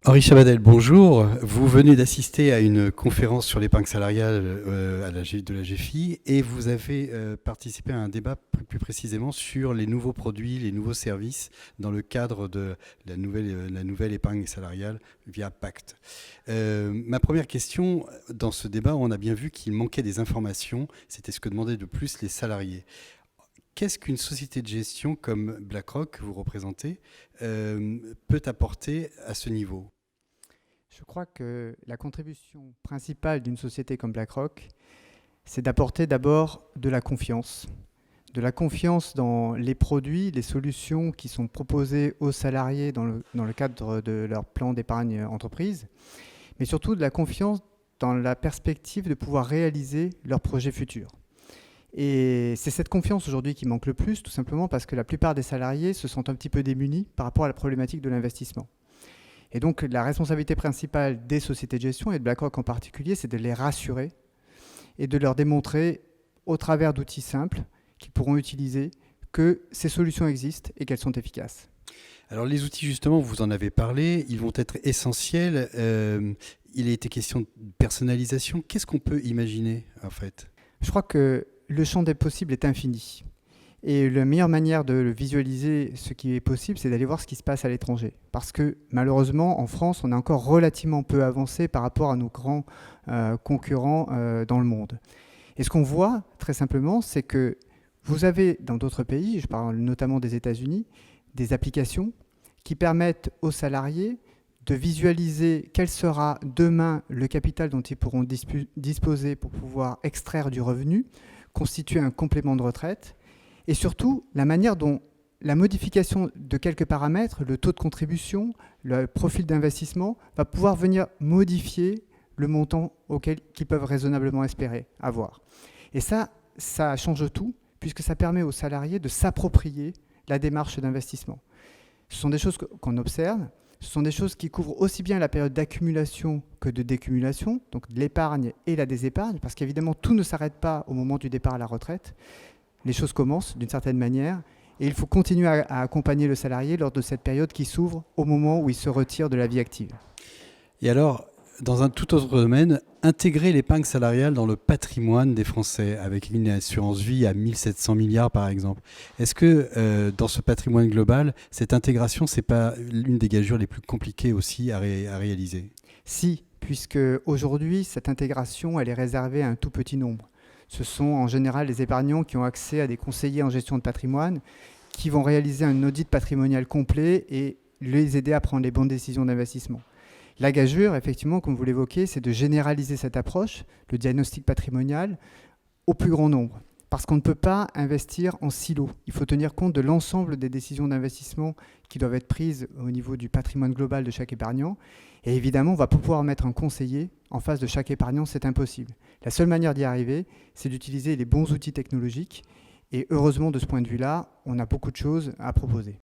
Henri Chabadel, bonjour. Vous venez d'assister à une conférence sur l'épargne salariale de la GFI et vous avez participé à un débat plus précisément sur les nouveaux produits, les nouveaux services dans le cadre de la nouvelle épargne salariale via Pacte. Ma première question, dans ce débat, on a bien vu qu'il manquait des informations. C'était ce que demandaient de plus les salariés. Qu'est-ce qu'une société de gestion comme BlackRock, que vous représentez, peut apporter à ce niveau? Je crois que la contribution principale d'une société comme BlackRock, c'est d'apporter d'abord de la confiance. De la confiance dans les produits, les solutions qui sont proposées aux salariés dans le cadre de leur plan d'épargne entreprise, mais surtout de la confiance dans la perspective de pouvoir réaliser leurs projets futurs. Et c'est cette confiance aujourd'hui qui manque le plus, tout simplement parce que la plupart des salariés se sentent un petit peu démunis par rapport à la problématique de l'investissement. Et donc la responsabilité principale des sociétés de gestion, et de BlackRock en particulier, c'est de les rassurer et de leur démontrer, au travers d'outils simples qu'ils pourront utiliser, que ces solutions existent et qu'elles sont efficaces. Alors les outils, justement, vous en avez parlé, ils vont être essentiels. Il a été question de personnalisation. Qu'est-ce qu'on peut imaginer, en fait? Je crois que le champ des possibles est infini. Et la meilleure manière de visualiser ce qui est possible, c'est d'aller voir ce qui se passe à l'étranger. Parce que malheureusement, en France, on est encore relativement peu avancé par rapport à nos grands concurrents dans le monde. Et ce qu'on voit, très simplement, c'est que vous avez dans d'autres pays, je parle notamment des États-Unis, des applications qui permettent aux salariés de visualiser quel sera demain le capital dont ils pourront disposer pour pouvoir extraire du revenu, constituer un complément de retraite, et surtout la manière dont la modification de quelques paramètres, le taux de contribution, le profil d'investissement, va pouvoir venir modifier le montant auquel ils peuvent raisonnablement espérer avoir. Et ça change tout, puisque ça permet aux salariés de s'approprier la démarche d'investissement. Ce sont des choses qu'on observe, ce sont des choses qui couvrent aussi bien la période d'accumulation que de décumulation, donc l'épargne et la désépargne, parce qu'évidemment tout ne s'arrête pas au moment du départ à la retraite. Les choses commencent d'une certaine manière et il faut continuer à accompagner le salarié lors de cette période qui s'ouvre au moment où il se retire de la vie active. Et alors, dans un tout autre domaine, intégrer l'épargne salariale dans le patrimoine des Français, avec une assurance vie à 1700 milliards par exemple. Est-ce que dans ce patrimoine global, cette intégration, c'est pas l'une des gageures les plus compliquées aussi à réaliser? Si, puisque aujourd'hui, cette intégration, elle est réservée à un tout petit nombre. Ce sont en général les épargnants qui ont accès à des conseillers en gestion de patrimoine qui vont réaliser un audit patrimonial complet et les aider à prendre les bonnes décisions d'investissement. La gageure, effectivement, comme vous l'évoquez, c'est de généraliser cette approche, le diagnostic patrimonial, au plus grand nombre. Parce qu'on ne peut pas investir en silo. Il faut tenir compte de l'ensemble des décisions d'investissement qui doivent être prises au niveau du patrimoine global de chaque épargnant. Et évidemment, on ne va pas pouvoir mettre un conseiller en face de chaque épargnant, c'est impossible. La seule manière d'y arriver, c'est d'utiliser les bons outils technologiques. Et heureusement, de ce point de vue-là, on a beaucoup de choses à proposer.